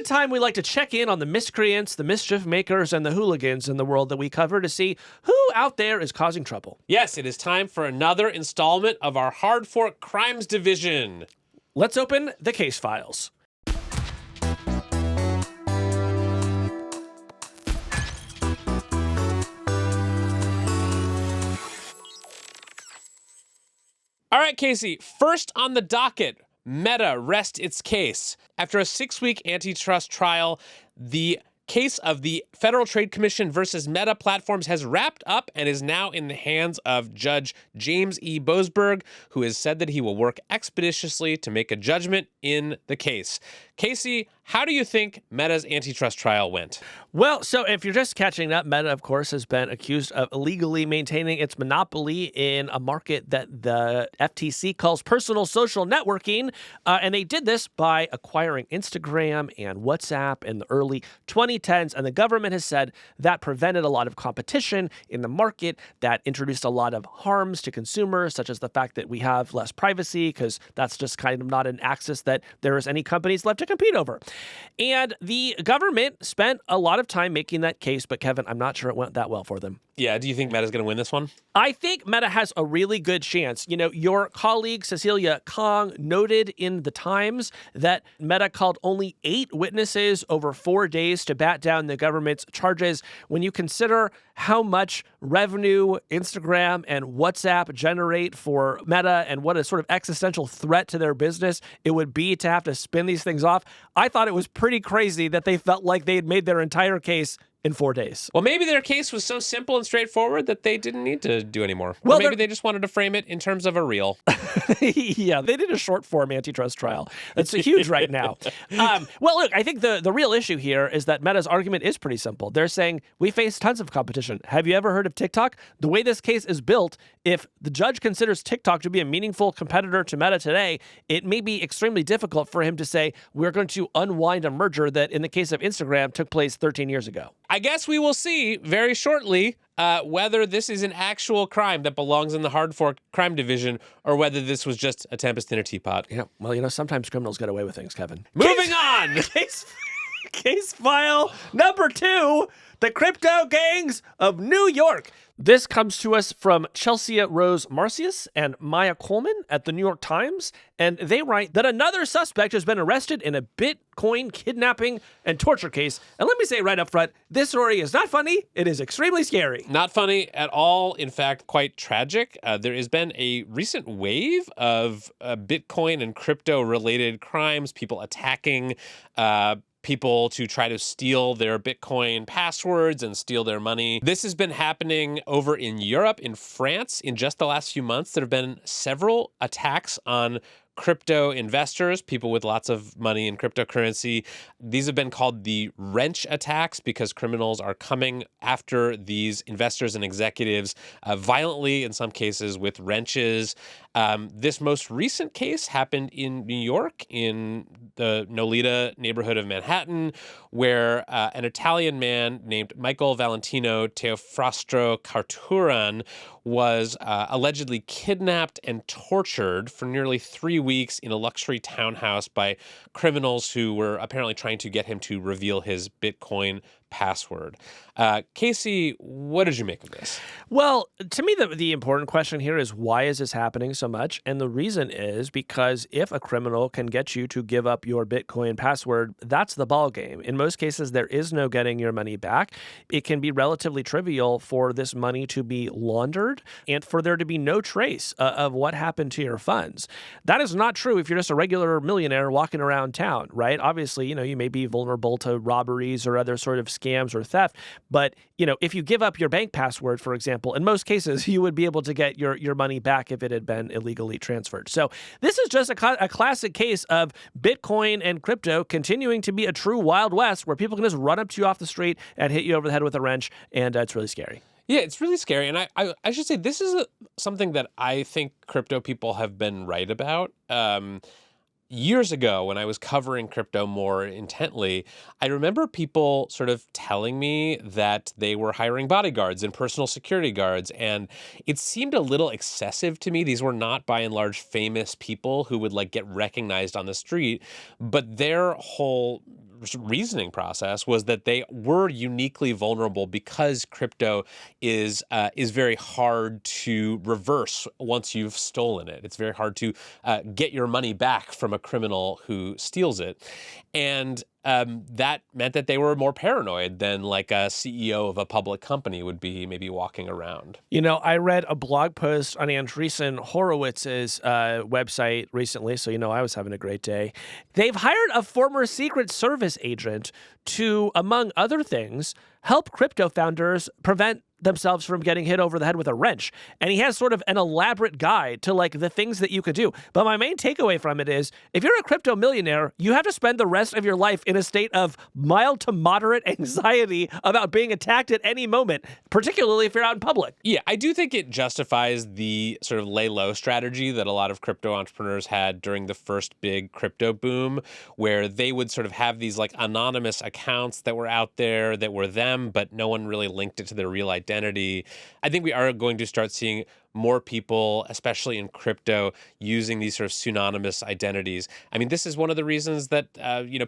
time we like to check in on the miscreants, the mischief makers, and the hooligans in the world that we cover to see who out there is causing trouble. Yes, it is time for another installment of our Hard Fork Crimes Division. Let's open the case files. All right, Casey, first on the docket, Meta rests its case. After a 6-week antitrust trial, the case of the Federal Trade Commission versus Meta Platforms has wrapped up and is now in the hands of Judge James E. Boasberg, who has said that he will work expeditiously to make a judgment in the case. Casey, how do you think Meta's antitrust trial went? Well, so if you're just catching up, Meta, of course, has been accused of illegally maintaining its monopoly in a market that the FTC calls personal social networking. And they did this by acquiring Instagram and WhatsApp in the early 2010s. And the government has said that prevented a lot of competition in the market, that introduced a lot of harms to consumers, such as the fact that we have less privacy, because that's just kind of not an axis that there is any companies left to compete over. And the government spent a lot of time making that case, but Kevin, I'm not sure it went that well for them. Yeah, do you think Meta's going to win this one? I think Meta has a really good chance. You know, your colleague Cecilia Kong noted in the Times that Meta called only 8 witnesses over 4 days to bat down the government's charges. When you consider how much revenue Instagram and WhatsApp generate for Meta and what a sort of existential threat to their business it would be to have to spin these things off, I thought it was pretty crazy that they felt like they had made their entire case in 4 days. Well, maybe their case was so simple and straightforward that they didn't need to do any more. Well, or maybe they just wanted to frame it in terms of a reel. Yeah, they did a short form antitrust trial. It's huge right now. Well, look, I think the real issue here is that Meta's argument is pretty simple. They're saying, we face tons of competition. Have you ever heard of TikTok? The way this case is built, if the judge considers TikTok to be a meaningful competitor to Meta today, it may be extremely difficult for him to say, we're going to unwind a merger that, in the case of Instagram, took place 13 years ago. I guess we will see very shortly whether this is an actual crime that belongs in the Hard Fork Crime Division or whether this was just a tempest in a teapot. Yeah, well, you know, sometimes criminals get away with things, Kevin. Moving on! Case file number 2, the crypto gangs of New York. This comes to us from Chelsea Rose Marcius and Maya Coleman at the New York Times, and they write that another suspect has been arrested in a Bitcoin kidnapping and torture case. And let me say right up front, this story is not funny. It is extremely scary. Not funny at all. In fact, quite tragic. There has been a recent wave of Bitcoin and crypto-related crimes, people attacking people to try to steal their Bitcoin passwords and steal their money. This has been happening over in Europe, in France. In just the last few months, there have been several attacks on crypto investors, people with lots of money in cryptocurrency. These have been called the wrench attacks because criminals are coming after these investors and executives violently, in some cases with wrenches. This most recent case happened in New York, in the Nolita neighborhood of Manhattan, where an Italian man named Michael Valentino Teofrastro Carturan was allegedly kidnapped and tortured for nearly 3 weeks in a luxury townhouse by criminals who were apparently trying to get him to reveal his Bitcoin password. Casey, what did you make of this? Well, to me, the important question here is, why is this happening so much? And the reason is because if a criminal can get you to give up your Bitcoin password, that's the ball game. In most cases, there is no getting your money back. It can be relatively trivial for this money to be laundered and for there to be no trace of what happened to your funds. That is not true if you're just a regular millionaire walking around town, right? Obviously, you may be vulnerable to robberies or other sort of scams or theft. But, if you give up your bank password, for example, in most cases, you would be able to get your money back if it had been illegally transferred. So this is just a classic case of Bitcoin and crypto continuing to be a true Wild West where people can just run up to you off the street and hit you over the head with a wrench. And it's really scary. Yeah, it's really scary. And I should say this is something that I think crypto people have been right about. Years ago, when I was covering crypto more intently, I remember people sort of telling me that they were hiring bodyguards and personal security guards, and it seemed a little excessive to me. These were not, by and large, famous people who would get recognized on the street, but their whole reasoning process was that they were uniquely vulnerable because crypto is very hard to reverse once you've stolen it. It's very hard to get your money back from a criminal who steals it. And that meant that they were more paranoid than like a CEO of a public company would be maybe walking around. You know, I read a blog post on Andreessen Horowitz's website recently, so I was having a great day. They've hired a former Secret Service agent to, among other things, help crypto founders prevent themselves from getting hit over the head with a wrench. And he has sort of an elaborate guide to like the things that you could do. But my main takeaway from it is if you're a crypto millionaire, you have to spend the rest of your life in a state of mild to moderate anxiety about being attacked at any moment, particularly if you're out in public. Yeah, I do think it justifies the sort of lay low strategy that a lot of crypto entrepreneurs had during the first big crypto boom, where they would sort of have these like anonymous accounts that were out there that were them, but no one really linked it to their real identity. I think we are going to start seeing more people, especially in crypto, using these sort of pseudonymous identities. I mean, this is one of the reasons that,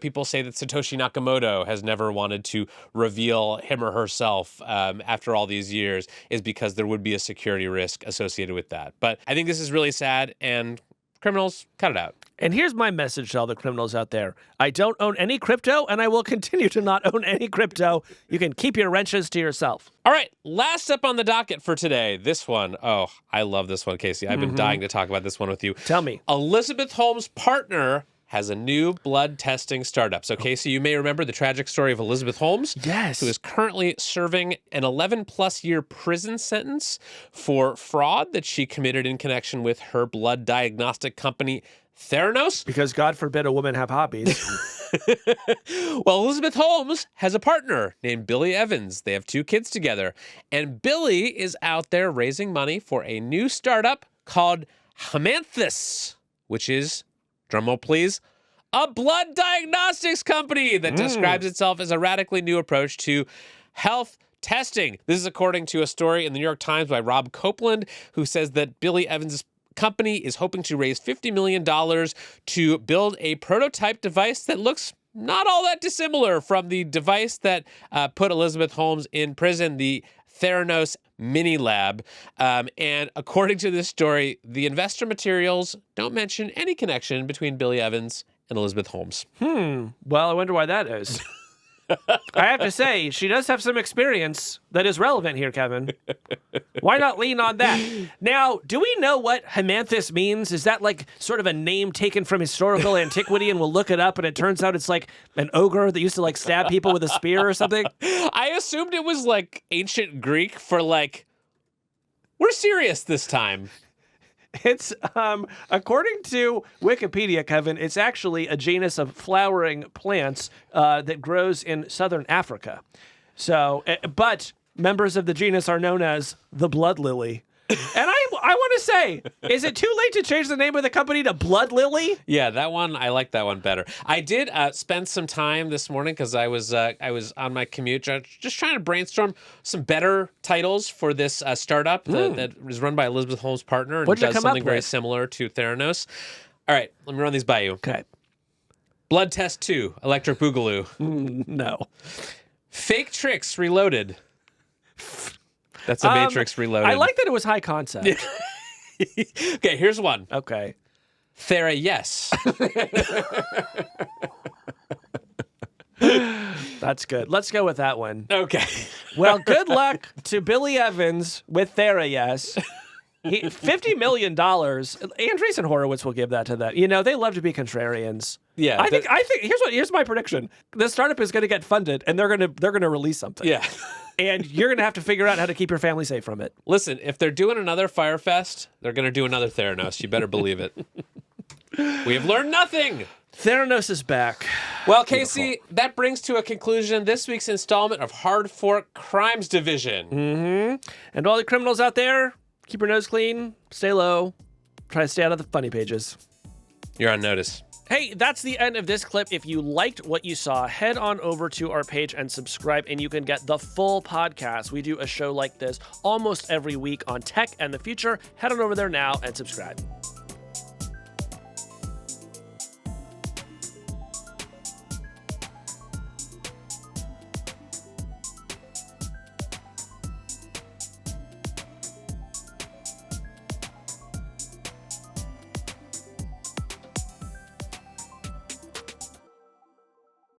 people say that Satoshi Nakamoto has never wanted to reveal him or herself after all these years, is because there would be a security risk associated with that. But I think this is really sad, and criminals, cut it out. And here's my message to all the criminals out there. I don't own any crypto, and I will continue to not own any crypto. You can keep your wrenches to yourself. All right, last up on the docket for today. This one, oh, I love this one, Casey. I've been dying to talk about this one with you. Tell me. Elizabeth Holmes' partner has a new blood testing startup. So, Casey, you may remember the tragic story of Elizabeth Holmes. Yes. Who is currently serving an 11-plus year prison sentence for fraud that she committed in connection with her blood diagnostic company, Theranos. Because God forbid a woman have hobbies. Well, Elizabeth Holmes has a partner named Billy Evans. They have 2 kids together. And Billy is out there raising money for a new startup called Hamanthus, which is, drumroll please, a blood diagnostics company that describes itself as a radically new approach to health testing. This is according to a story in the New York Times by Rob Copeland, who says that Billy Evans' company is hoping to raise $50 million to build a prototype device that looks not all that dissimilar from the device that put Elizabeth Holmes in prison, the Theranos mini lab. And according to this story, the investor materials don't mention any connection between Billy Evans and Elizabeth Holmes. Well, I wonder why that is. I have to say, she does have some experience that is relevant here, Kevin. Why not lean on that? Now, do we know what Hamanthus means? Is that like sort of a name taken from historical antiquity and we'll look it up and it turns out it's like an ogre that used to like stab people with a spear or something? I assumed it was like ancient Greek for like, we're serious this time. It's, according to Wikipedia, Kevin, it's actually a genus of flowering plants that grows in southern Africa. So, but members of the genus are known as the blood lily. And I want to say, is it too late to change the name of the company to Blood Lily? Yeah, that one, I like that one better. I did spend some time this morning because I was on my commute just trying to brainstorm some better titles for this startup that is run by Elizabeth Holmes' partner and does something very similar to Theranos. All right, let me run these by you. Okay. Blood Test 2, Electric Boogaloo. No. Fake Tricks Reloaded. That's a Matrix Reloaded. I like that it was high concept. Okay, here's one. Okay. Thera Yes. That's good. Let's go with that one. Okay. Well, good luck to Billy Evans with Thera Yes. $50 million. Andreessen Horowitz will give that to them. They love to be contrarians. Yeah. I think here's my prediction. The startup is going to get funded and they're going to release something. Yeah. And you're going to have to figure out how to keep your family safe from it. Listen, if they're doing another Fyre Fest, they're going to do another Theranos. You better believe it. We have learned nothing. Theranos is back. Well, Casey, that brings to a conclusion this week's installment of Hard Fork Crimes Division. And all the criminals out there, keep your nose clean, stay low, try to stay out of the funny pages. You're on notice. Hey, that's the end of this clip. If you liked what you saw, head on over to our page and subscribe, and you can get the full podcast. We do a show like this almost every week on tech and the future. Head on over there now and subscribe.